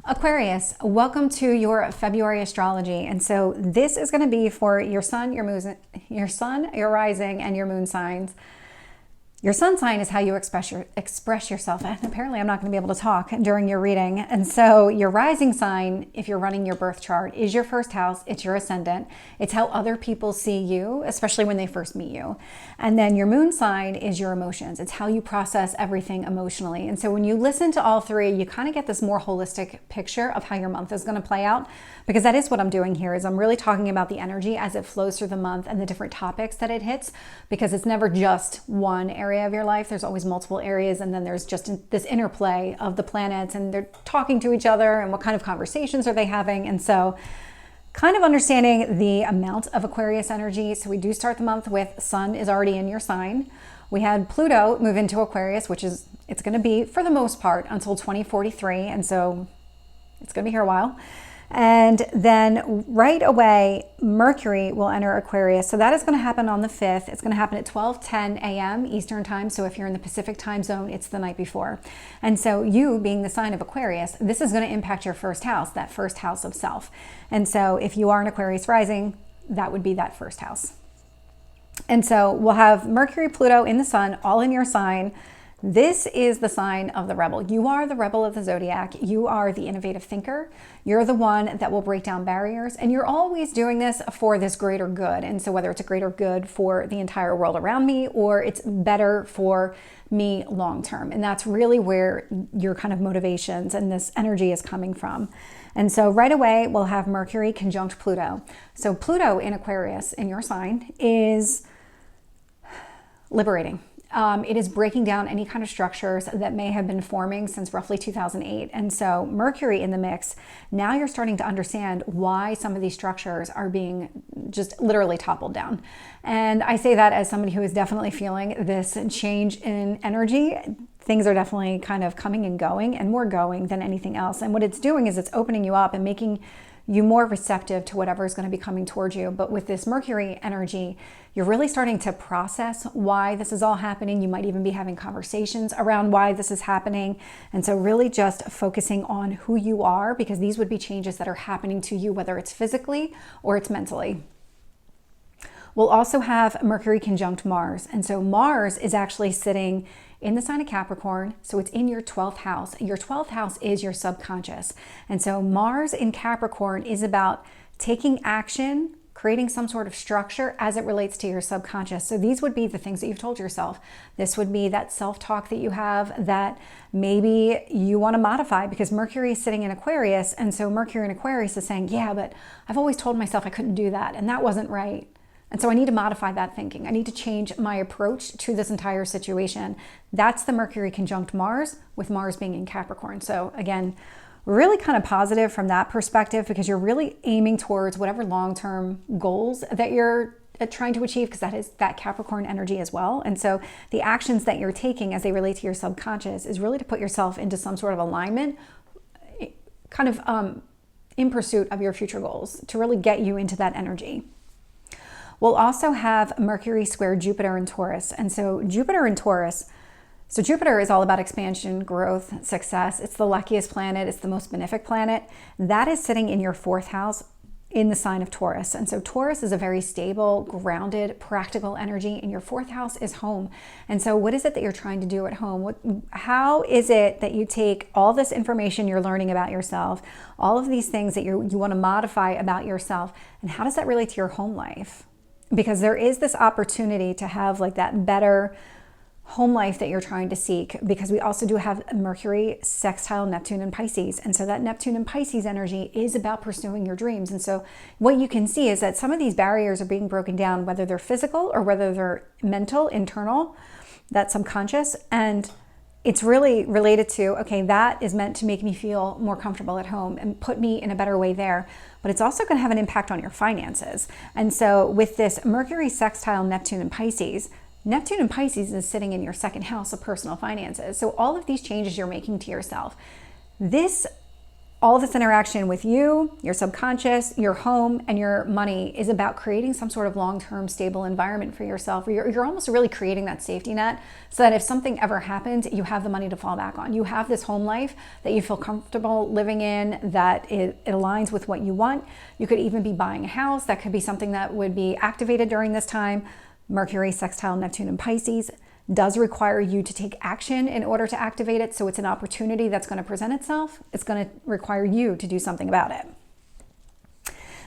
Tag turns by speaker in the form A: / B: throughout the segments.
A: Aquarius, welcome to your February astrology. And so this is going to be for your sun, your rising, and your moon signs. Your sun sign is how you express yourself. And apparently I'm not going to be able to talk during your reading. And so your rising sign, if you're running your birth chart, is your first house. It's your ascendant. It's how other people see you, especially when they first meet you. And then your moon sign is your emotions. It's how you process everything emotionally. And so when you listen to all three, you kind of get this more holistic picture of how your month is going to play out. Because that is what I'm doing here, is I'm really talking about the energy as it flows through the month and the different topics that it hits, because it's never just one area of your life. There's always multiple areas, and then there's just this interplay of the planets, and they're talking to each other, and what kind of conversations are they having. And so kind of understanding the amount of Aquarius energy. So we do start the month with Sun is already in your sign. We had Pluto move into Aquarius, which is, it's going to be for the most part until 2043. And so it's going to be here a while. And then right away, Mercury will enter Aquarius. So that is going to happen on the 5th. It's going to happen at 12:10 a.m. Eastern time. So if you're in the Pacific time zone, it's the night before. And so you being the sign of Aquarius, this is going to impact your first house, that first house of self. And so if you are an Aquarius rising, that would be that first house. And so we'll have Mercury, Pluto in the sun, all in your sign. This is the sign of the rebel. You are the rebel of the Zodiac. You are the innovative thinker. You're the one that will break down barriers, and you're always doing this for this greater good. And so whether it's a greater good for the entire world around me, or it's better for me long term. And that's really where your kind of motivations and this energy is coming from. And so right away, we'll have Mercury conjunct Pluto. So Pluto in Aquarius in your sign is liberating. It is breaking down any kind of structures that may have been forming since roughly 2008. And so Mercury in the mix, now you're starting to understand why some of these structures are being just literally toppled down. And I say that as somebody who is definitely feeling this change in energy. Things are definitely kind of coming and going, and more going than anything else. And what it's doing is it's opening you up and making you more receptive to whatever is going to be coming towards you. But with this Mercury energy, you're really starting to process why this is all happening. You might even be having conversations around why this is happening. And so really just focusing on who you are, because these would be changes that are happening to you, whether it's physically or it's mentally. We'll also have Mercury conjunct Mars. And so Mars is actually sitting in the sign of Capricorn. So it's in your 12th house. Your 12th house is your subconscious. And so Mars in Capricorn is about taking action, creating some sort of structure as it relates to your subconscious. So these would be the things that you've told yourself. This would be that self-talk that you have that maybe you want to modify, because Mercury is sitting in Aquarius. And so Mercury in Aquarius is saying, yeah, but I've always told myself I couldn't do that, and that wasn't right. And so I need to modify that thinking. I need to change my approach to this entire situation. That's the Mercury conjunct Mars, with Mars being in Capricorn. So again, really kind of positive from that perspective, because you're really aiming towards whatever long-term goals that you're trying to achieve, because that is that Capricorn energy as well. And so the actions that you're taking as they relate to your subconscious is really to put yourself into some sort of alignment, kind of in pursuit of your future goals, to really get you into that energy. We'll also have Mercury square Jupiter in Taurus. And so Jupiter in Taurus, so Jupiter is all about expansion, growth, success. It's the luckiest planet. It's the most benefic planet. That is sitting in your 4th house in the sign of Taurus. And so Taurus is a very stable, grounded, practical energy, and your 4th house is home. And so what is it that you're trying to do at home? How is it that you take all this information you're learning about yourself, all of these things that you want to modify about yourself, and how does that relate to your home life? Because there is this opportunity to have like that better home life that you're trying to seek, because we also do have Mercury sextile Neptune and Pisces. And so that Neptune and Pisces energy is about pursuing your dreams. And so what you can see is that some of these barriers are being broken down, whether they're physical or whether they're mental, internal, that subconscious. And it's really related to, okay, that is meant to make me feel more comfortable at home and put me in a better way there. But it's also going to have an impact on your finances. And so with this Mercury sextile Neptune and Pisces is sitting in your 2nd house of personal finances. So all of these changes you're making to yourself, this all of this interaction with you, your subconscious, your home, and your money is about creating some sort of long-term stable environment for yourself. You're almost really creating that safety net so that if something ever happens, you have the money to fall back on. You have this home life that you feel comfortable living in, that it aligns with what you want. You could even be buying a house. That could be something that would be activated during this time. Mercury sextile Neptune and Pisces does require you to take action in order to activate it. So it's an opportunity that's going to present itself. It's going to require you to do something about it.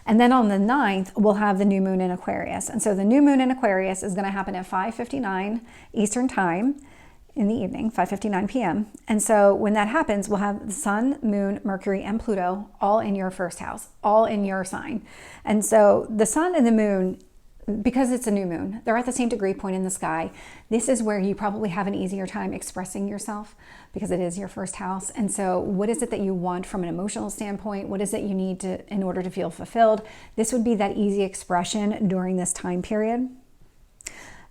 A: And then on the 9th, we'll have the new moon in Aquarius. And so the new moon in Aquarius is going to happen at 5:59 Eastern time in the evening, 5:59 p.m. And so when that happens, we'll have the sun, moon, Mercury, and Pluto all in your first house, all in your sign. And so the sun and the moon, because it's a new moon, they're at the same degree point in the sky. This is where you probably have an easier time expressing yourself because it is your first house. And so what is it that you want from an emotional standpoint? What is it you need to in order to feel fulfilled? This would be that easy expression during this time period.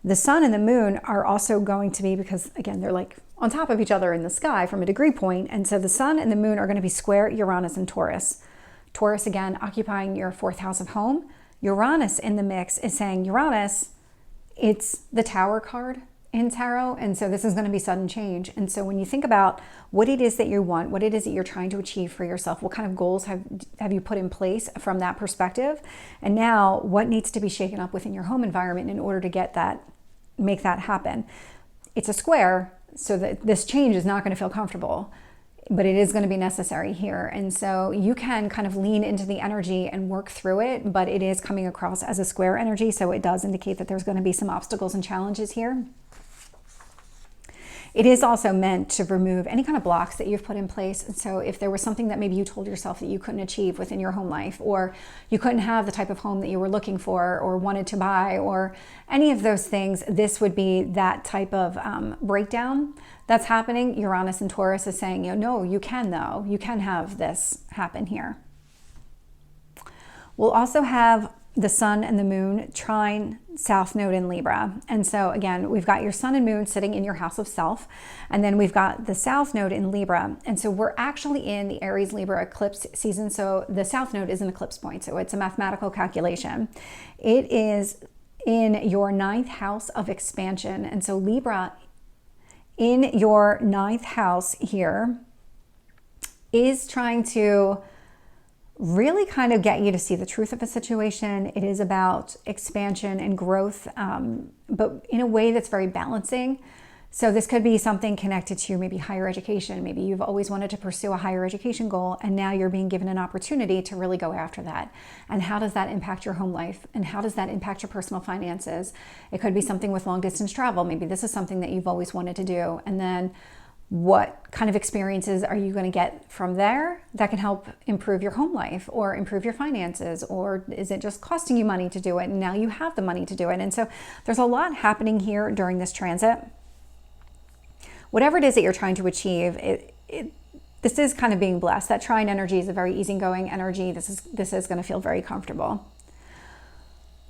A: The sun and the moon are also going to be, because again, they're like on top of each other in the sky from a degree point. And so the sun and the moon are going to be square Uranus and Taurus. Taurus, again, occupying your 4th house of home. Uranus in the mix is saying, Uranus, it's the Tower card in tarot. And so this is going to be sudden change. And so when you think about what it is that you want, what it is that you're trying to achieve for yourself, what kind of goals have you put in place from that perspective? And now what needs to be shaken up within your home environment in order to get that, make that happen? It's a square, so that this change is not going to feel comfortable, but it is going to be necessary here. And so you can kind of lean into the energy and work through it, but it is coming across as a square energy. So it does indicate that there's going to be some obstacles and challenges here. It is also meant to remove any kind of blocks that you've put in place. And so if there was something that maybe you told yourself that you couldn't achieve within your home life, or you couldn't have the type of home that you were looking for or wanted to buy, or any of those things, this would be that type of breakdown that's happening. Uranus and Taurus is saying, no, you can though. You can have this happen here. We'll also have the sun and the moon trine South Node in Libra. And so again, we've got your sun and moon sitting in your house of self. And then we've got the South Node in Libra. And so we're actually in the Aries Libra eclipse season. So the South Node is an eclipse point. So it's a mathematical calculation. It is in your 9th house of expansion. And so Libra in your 9th house here is trying to really kind of get you to see the truth of a situation. It is about expansion and growth, but in a way that's very balancing. So this could be something connected to maybe higher education. Maybe you've always wanted to pursue a higher education goal, and now you're being given an opportunity to really go after that. And how does that impact your home life? And how does that impact your personal finances? It could be something with long distance travel. Maybe this is something that you've always wanted to do. And then what kind of experiences are you going to get from there that can help improve your home life or improve your finances? Or is it just costing you money to do it, and now you have the money to do it? And so there's a lot happening here during this transit. Whatever it is that you're trying to achieve, this is kind of being blessed. That trine energy is a very easygoing energy. This is going to feel very comfortable.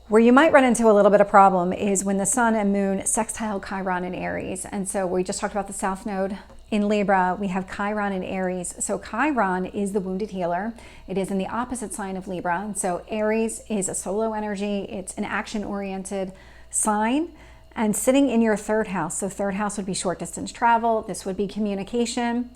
A: Where you might run into a little bit of problem is when the sun and moon sextile Chiron in Aries. And so we just talked about the South Node in Libra. We have Chiron in Aries. So Chiron is the wounded healer. It is in the opposite sign of Libra. And so Aries is a solo energy. It's an action-oriented sign. And sitting in your 3rd house. So 3rd house would be short distance travel. This would be communication.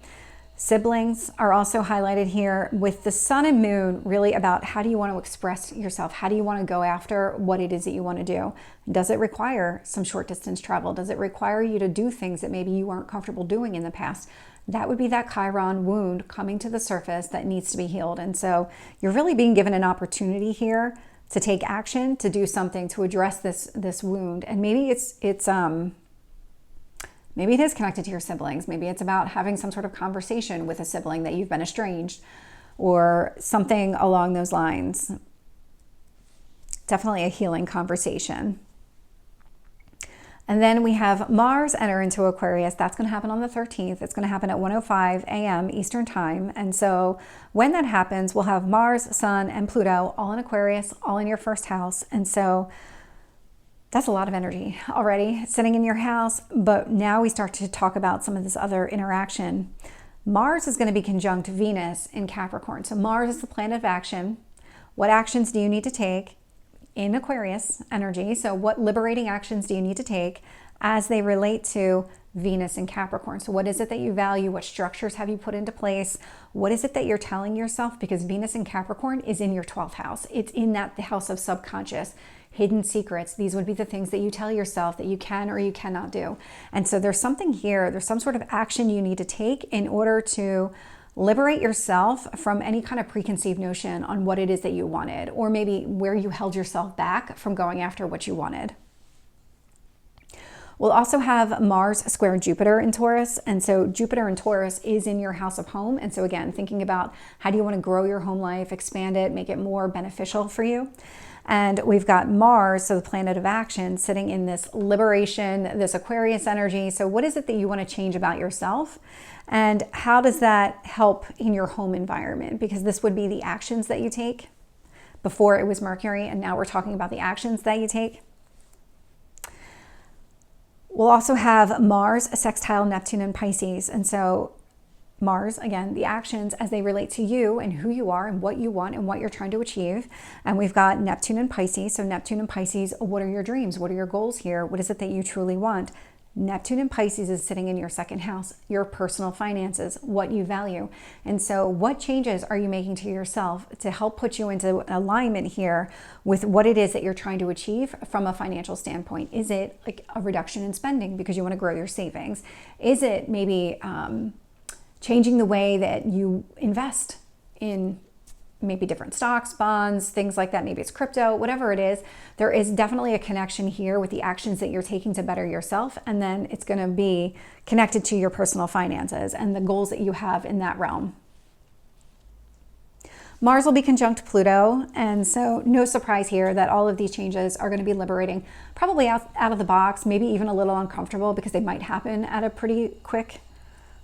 A: Siblings are also highlighted here, with the sun and moon really about how do you want to express yourself? How do you want to go after what it is that you want to do? Does it require some short distance travel? Does it require you to do things that maybe you weren't comfortable doing in the past? That would be that Chiron wound coming to the surface that needs to be healed. And so you're really being given an opportunity here to take action, to do something, to address this wound. And maybe maybe it is connected to your siblings. Maybe it's about having some sort of conversation with a sibling that you've been estranged, or something along those lines. Definitely a healing conversation. And then we have Mars enter into Aquarius. That's going to happen on the 13th. It's going to happen at 1:05 a.m. Eastern time. And so when that happens, we'll have Mars, Sun, and Pluto all in Aquarius, all in your 1st house. And so that's a lot of energy already sitting in your house. But now we start to talk about some of this other interaction. Mars is going to be conjunct Venus in Capricorn. So Mars is the planet of action. What actions do you need to take in Aquarius energy? So what liberating actions do you need to take as they relate to Venus in Capricorn? So what is it that you value? What structures have you put into place? What is it that you're telling yourself? Because Venus in Capricorn is in your 12th house. It's in that the house of subconscious, hidden secrets. These would be the things that you tell yourself that you can or you cannot do. And so there's something here, there's some sort of action you need to take in order to liberate yourself from any kind of preconceived notion on what it is that you wanted, or maybe where you held yourself back from going after what you wanted. We'll also have Mars square Jupiter in Taurus. And so Jupiter in Taurus is in your house of home. And so again, thinking about how do you want to grow your home life, expand it, make it more beneficial for you. And we've got Mars, so the planet of action, sitting in this liberation, this Aquarius energy. So what is it that you want to change about yourself? And how does that help in your home environment? Because this would be the actions that you take. Before it was Mercury, and now we're talking about the actions that you take. We'll also have Mars sextile Neptune and Pisces. And so Mars, again, the actions as they relate to you and who you are and what you want and what you're trying to achieve. And we've got Neptune and Pisces. So Neptune and Pisces, what are your dreams? What are your goals here? What is it that you truly want? Neptune and Pisces is sitting in your second house, your personal finances, what you value. And so what changes are you making to yourself to help put you into alignment here with what it is that you're trying to achieve from a financial standpoint? Is it like a reduction in spending because you want to grow your savings? Is it maybe changing the way that you invest in maybe different stocks, bonds, things like that? Maybe it's crypto, whatever it is. There is definitely a connection here with the actions that you're taking to better yourself. And then it's going to be connected to your personal finances and the goals that you have in that realm. Mars will be conjunct Pluto. And so no surprise here that all of these changes are going to be liberating, probably out of the box, maybe even a little uncomfortable because they might happen at a pretty quick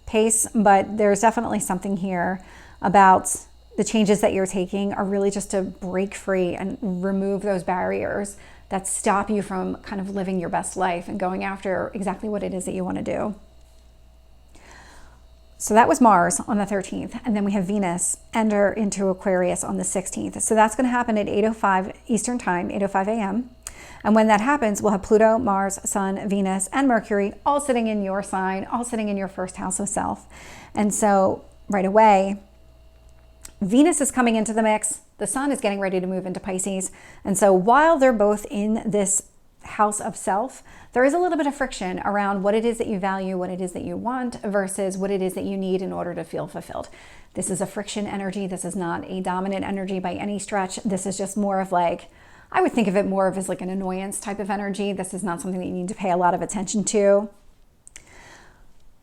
A: pace. But there's definitely something here about the changes that you're taking are really just to break free and remove those barriers that stop you from kind of living your best life and going after exactly what it is that you want to do. So that was Mars on the 13th. And then we have Venus enter into Aquarius on the 16th. So that's going to happen at 8:05 Eastern Time, 8:05 a.m. And when that happens, we'll have Pluto, Mars, Sun, Venus, and Mercury all sitting in your sign, all sitting in your first house of self. And so right away, Venus is coming into the mix. The Sun is getting ready to move into Pisces. And so while they're both in this house of self, there is a little bit of friction around what it is that you value, what it is that you want versus what it is that you need in order to feel fulfilled. This is a friction energy. This is not a dominant energy by any stretch. This is just more of like, I would think of it more of as like an annoyance type of energy. This is not something that you need to pay a lot of attention to.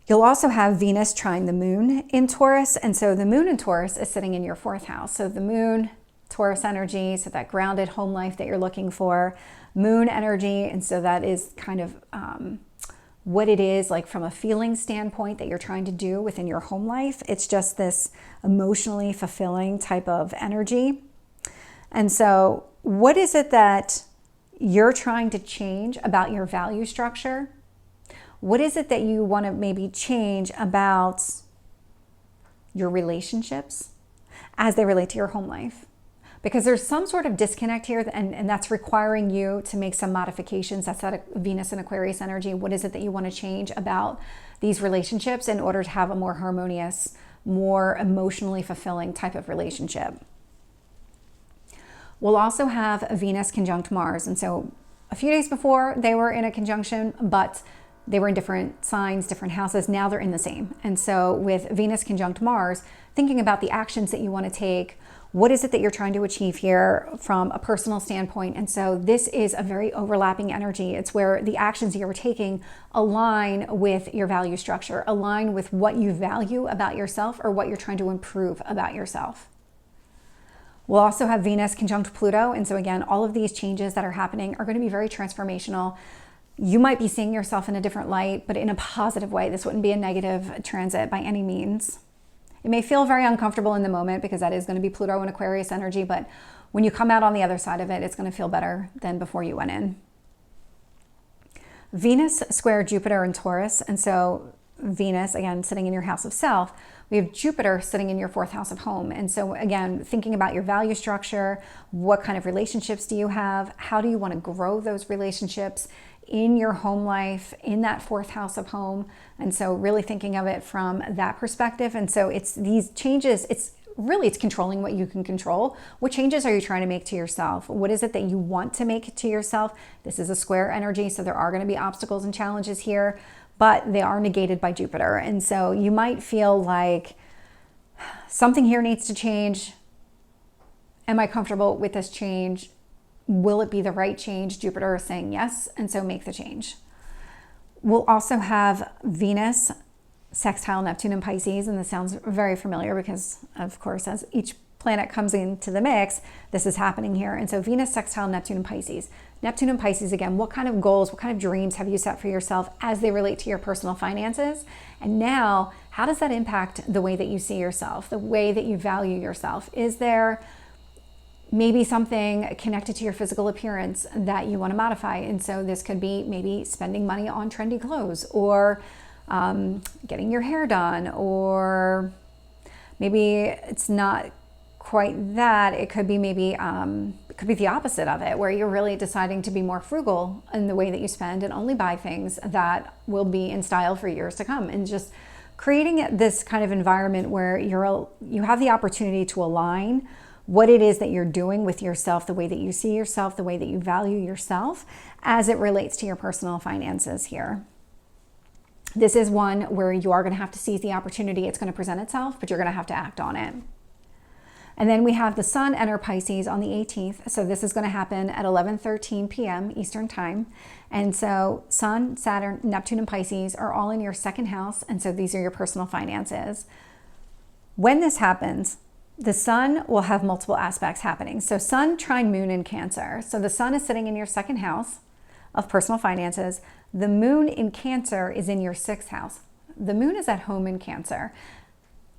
A: You'll also have Venus trine the moon in Taurus. And so the moon in Taurus is sitting in your fourth house. So the moon, Taurus energy, so that grounded home life that you're looking for, moon energy. And so that is kind of what it is like from a feeling standpoint that you're trying to do within your home life. It's just this emotionally fulfilling type of energy. And so what is it that you're trying to change about your value structure? What is it that you want to maybe change about your relationships as they relate to your home life? Because there's some sort of disconnect here, and that's requiring you to make some modifications. That's that Venus and Aquarius energy. What is it that you want to change about these relationships in order to have a more harmonious, more emotionally fulfilling type of relationship? We'll also have Venus conjunct Mars. And so a few days before they were in a conjunction, but they were in different signs, different houses. Now they're in the same. And so with Venus conjunct Mars, thinking about the actions that you want to take, what is it that you're trying to achieve here from a personal standpoint? And so this is a very overlapping energy. It's where the actions you're taking align with your value structure, align with what you value about yourself or what you're trying to improve about yourself. We'll also have Venus conjunct Pluto. And so again, all of these changes that are happening are going to be very transformational. You might be seeing yourself in a different light, but in a positive way. This wouldn't be a negative transit by any means. It may feel very uncomfortable in the moment because that is going to be Pluto and Aquarius energy, but when you come out on the other side of it, it's going to feel better than before you went in. Venus square Jupiter in Taurus. And so Venus, again, sitting in your house of self, we have Jupiter sitting in your 4th house of home. And so again, thinking about your value structure, what kind of relationships do you have? How do you want to grow those relationships in your home life, in that 4th house of home? And so really thinking of it from that perspective. And so it's these changes, it's controlling what you can control. What changes are you trying to make to yourself? What is it that you want to make to yourself? This is a square energy, so there are going to be obstacles and challenges here, but they are negated by Jupiter. And so you might feel like something here needs to change. Am I comfortable with this change? Will it be the right change? Jupiter is saying yes, and so make the change. We'll also have Venus sextile Neptune in Pisces, and this sounds very familiar because, of course, as each planet comes into the mix, this is happening here. And so Venus sextile Neptune in Pisces. Neptune in Pisces, again, what kind of goals, what kind of dreams have you set for yourself as they relate to your personal finances? And now, how does that impact the way that you see yourself, the way that you value yourself? Is there maybe something connected to your physical appearance that you want to modify? And so this could be maybe spending money on trendy clothes, or getting your hair done, or maybe it's not quite that. It could be maybe it could be the opposite of it, where you're really deciding to be more frugal in the way that you spend and only buy things that will be in style for years to come, and just creating this kind of environment where you have the opportunity to align what it is that you're doing with yourself, the way that you see yourself, the way that you value yourself as it relates to your personal finances here. This is one where you are going to have to seize the opportunity. It's going to present itself, but you're going to have to act on it. And then we have the Sun enter Pisces on the 18th. So this is going to happen at 11:13 p.m. Eastern Time. And so Sun, Saturn, Neptune, and Pisces are all in your 2nd house. And so these are your personal finances. When this happens, the Sun will have multiple aspects happening. So Sun trine Moon in Cancer. So the Sun is sitting in your 2nd house of personal finances. The Moon in Cancer is in your 6th house. The Moon is at home in Cancer.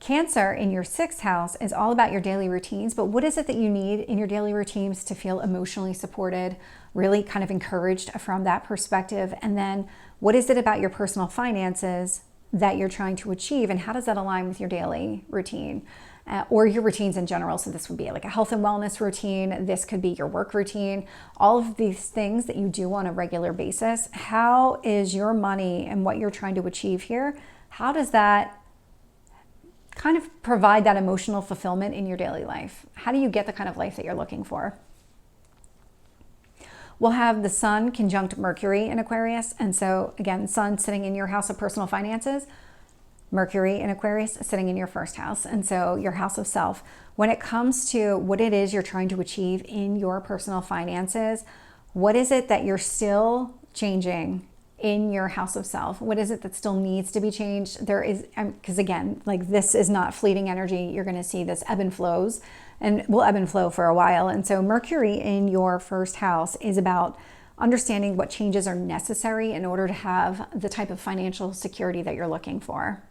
A: Cancer in your 6th house is all about your daily routines, but what is it that you need in your daily routines to feel emotionally supported, really kind of encouraged from that perspective? And then what is it about your personal finances that you're trying to achieve, and how does that align with your daily routine? Or your routines in general. So this would be like a health and wellness routine. This could be your work routine. All of these things that you do on a regular basis. How is your money and what you're trying to achieve here? How does that kind of provide that emotional fulfillment in your daily life? How do you get the kind of life that you're looking for? We'll have the Sun conjunct Mercury in Aquarius. And so again, Sun sitting in your house of personal finances, Mercury in Aquarius sitting in your 1st house. And so your house of self. When it comes to what it is you're trying to achieve in your personal finances, what is it that you're still changing in your house of self? What is it that still needs to be changed? There is, because again, like this is not fleeting energy. You're going to see this ebb and flows, and will ebb and flow for a while. And so Mercury in your 1st house is about understanding what changes are necessary in order to have the type of financial security that you're looking for.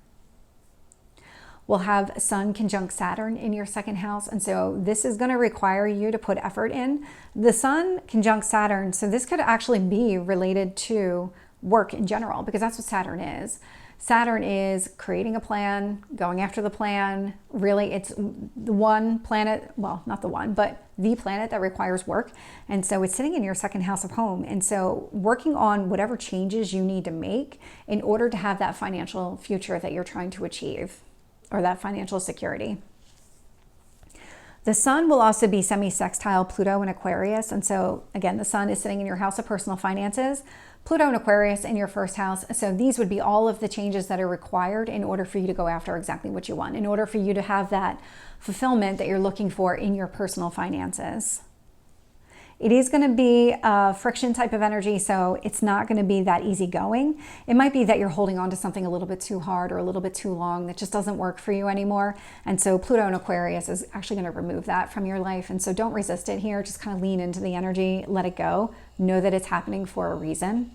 A: We'll have Sun conjunct Saturn in your 2nd house. And so this is going to require you to put effort in. The Sun conjunct Saturn, so this could actually be related to work in general, because that's what Saturn is. Saturn is creating a plan, going after the plan. Really, it's the one planet, well, not the one, but the planet that requires work. And so it's sitting in your 2nd house of home. And so working on whatever changes you need to make in order to have that financial future that you're trying to achieve, or that financial security. The Sun will also be semi-sextile Pluto in Aquarius. And so again, the Sun is sitting in your house of personal finances, Pluto in Aquarius in your 1st house. So these would be all of the changes that are required in order for you to go after exactly what you want, in order for you to have that fulfillment that you're looking for in your personal finances. It is going to be a friction type of energy, so it's not going to be that easygoing. It might be that you're holding on to something a little bit too hard or a little bit too long that just doesn't work for you anymore. And so Pluto in Aquarius is actually going to remove that from your life. And so don't resist it here. Just kind of lean into the energy, let it go. Know that it's happening for a reason.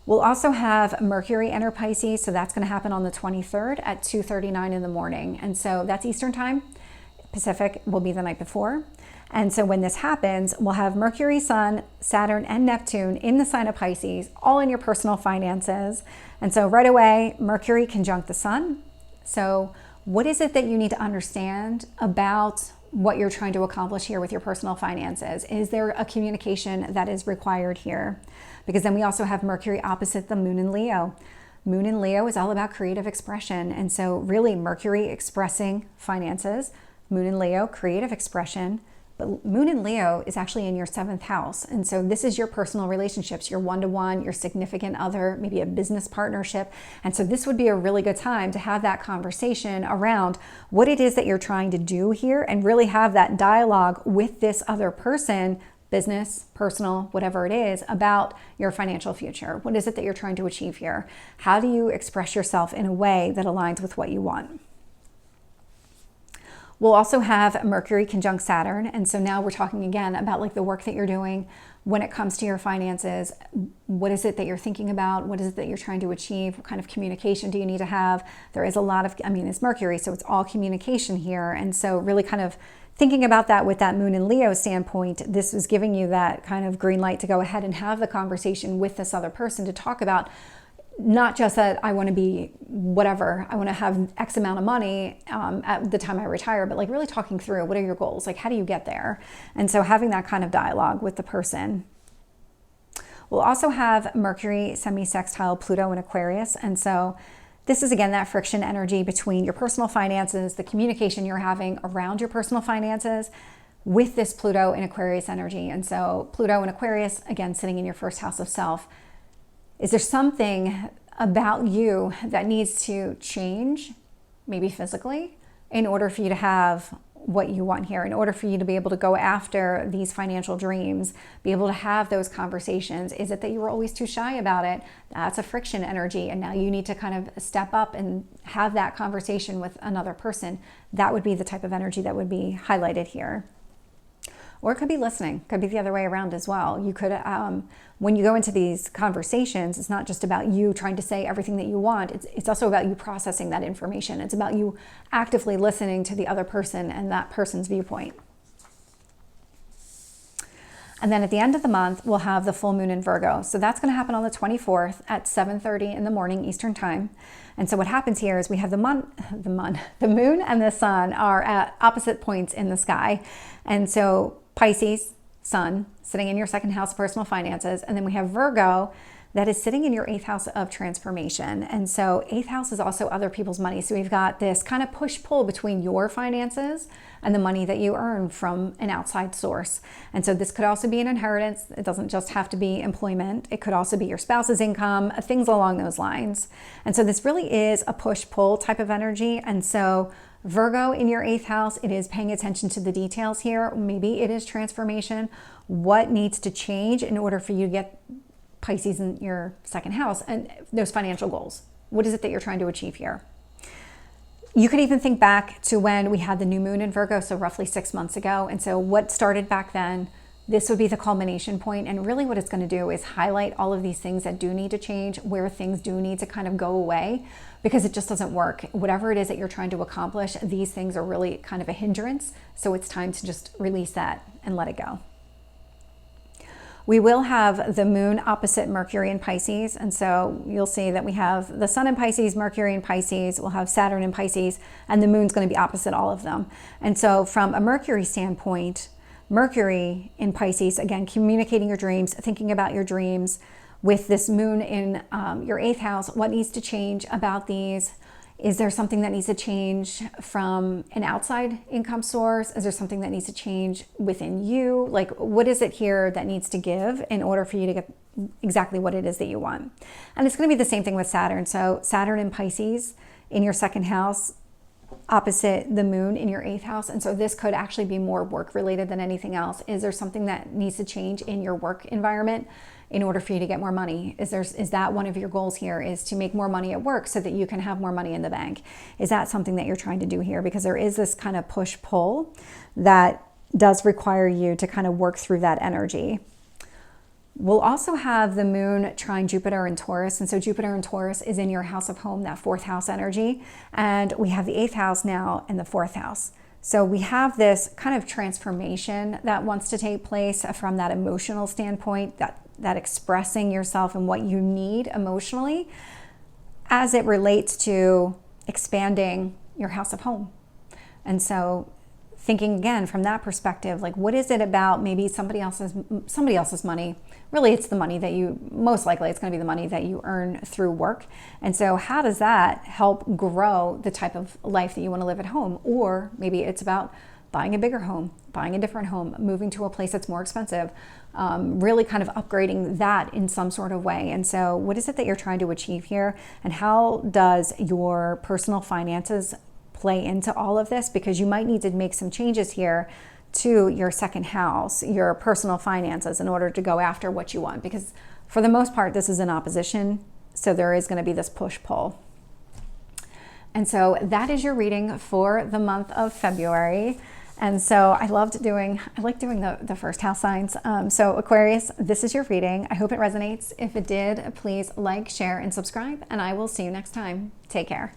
A: We'll also have Mercury enter Pisces, so that's going to happen on the 23rd at 2:39 in the morning. And so that's Eastern time. Pacific will be the night before. And so when this happens, we'll have Mercury, Sun, Saturn, and Neptune in the sign of Pisces, all in your personal finances. And so right away, Mercury conjunct the Sun. So what is it that you need to understand about what you're trying to accomplish here with your personal finances? Is there a communication that is required here? Because then we also have Mercury opposite the Moon in Leo. Moon in Leo is all about creative expression. And so really Mercury expressing finances, Moon in Leo, creative expression. But Moon in Leo is actually in your 7th house. And so this is your personal relationships, your one-to-one, your significant other, maybe a business partnership. And so this would be a really good time to have that conversation around what it is that you're trying to do here and really have that dialogue with this other person, business, personal, whatever it is, about your financial future. What is it that you're trying to achieve here? How do you express yourself in a way that aligns with what you want? We'll also have Mercury conjunct Saturn. And so now we're talking again about like the work that you're doing when it comes to your finances. What is it that you're thinking about? What is it that you're trying to achieve? What kind of communication do you need to have? There is a lot of, it's Mercury, so it's all communication here. And so really kind of thinking about that with that Moon in Leo standpoint, this is giving you that kind of green light to go ahead and have the conversation with this other person to talk about not just that I want to be whatever, I want to have X amount of money at the time I retire, but like really talking through what are your goals? Like, how do you get there? And so having that kind of dialogue with the person. We'll also have Mercury semi-sextile Pluto in Aquarius. And so this is again that friction energy between your personal finances, the communication you're having around your personal finances with this Pluto in Aquarius energy. And so Pluto in Aquarius, again, sitting in your 1st house of self. Is there something about you that needs to change, maybe physically, in order for you to have what you want here, in order for you to be able to go after these financial dreams, be able to have those conversations? Is it that you were always too shy about it? That's a friction energy. And now you need to kind of step up and have that conversation with another person. That would be the type of energy that would be highlighted here. Or it could be listening, could be the other way around as well. You could, when you go into these conversations, it's not just about you trying to say everything that you want. It's also about you processing that information. It's about you actively listening to the other person and that person's viewpoint. And then at the end of the month, we'll have the full moon in Virgo. So that's going to happen on the 24th at 7:30 in the morning Eastern time. And so what happens here is we have the moon and the sun are at opposite points in the sky. And so Pisces, Sun, sitting in your 2nd house of personal finances. And then we have Virgo that is sitting in your 8th house of transformation. And so 8th house is also other people's money. So we've got this kind of push-pull between your finances and the money that you earn from an outside source. And so this could also be an inheritance. It doesn't just have to be employment. It could also be your spouse's income, things along those lines. And so this really is a push-pull type of energy. And so Virgo in your 8th house, it is paying attention to the details here. Maybe it is transformation. What needs to change in order for you to get Pisces in your 2nd house and those financial goals? What is it that you're trying to achieve here? You could even think back to when we had the new moon in Virgo, so roughly 6 months ago. And so what started back then, this would be the culmination point. And really what it's going to do is highlight all of these things that do need to change, where things do need to kind of go away, because it just doesn't work. Whatever it is that you're trying to accomplish, these things are really kind of a hindrance. So it's time to just release that and let it go. We will have the moon opposite Mercury in Pisces. And so you'll see that we have the sun in Pisces, Mercury in Pisces, we'll have Saturn in Pisces, and the moon's going to be opposite all of them. And so from a Mercury standpoint, Mercury in Pisces, again, communicating your dreams, thinking about your dreams. With this moon in your 8th house, what needs to change about these? Is there something that needs to change from an outside income source? Is there something that needs to change within you? Like, what is it here that needs to give in order for you to get exactly what it is that you want? And it's going to be the same thing with Saturn. So Saturn in Pisces in your 2nd house, opposite the moon in your 8th house. And so this could actually be more work related than anything else. Is there something that needs to change in your work environment in order for you to get more money? Is that one of your goals here, is to make more money at work so that you can have more money in the bank? Is that something that you're trying to do here? Because there is this kind of push-pull that does require you to kind of work through that energy. We'll also have the moon trine Jupiter in Taurus. And so Jupiter in Taurus is in your house of home, that 4th house energy. And we have the 8th house now in the 4th house. So we have this kind of transformation that wants to take place from that emotional standpoint, that expressing yourself and what you need emotionally as it relates to expanding your house of home. And so thinking again from that perspective, like what is it about maybe somebody else's money? Really, it's the money that you, most likely it's going to be the money that you earn through work. And so how does that help grow the type of life that you want to live at home? Or maybe it's about buying a bigger home, buying a different home, moving to a place that's more expensive, really kind of upgrading that in some sort of way. And so what is it that you're trying to achieve here? And how does your personal finances play into all of this? Because you might need to make some changes here to your second house, your personal finances, in order to go after what you want. Because for the most part, this is in opposition. So there is going to be this push-pull. And so that is your reading for the month of February. And so I like doing the first house signs. So Aquarius, this is your reading. I hope it resonates. If it did, please like, share, and subscribe. And I will see you next time. Take care.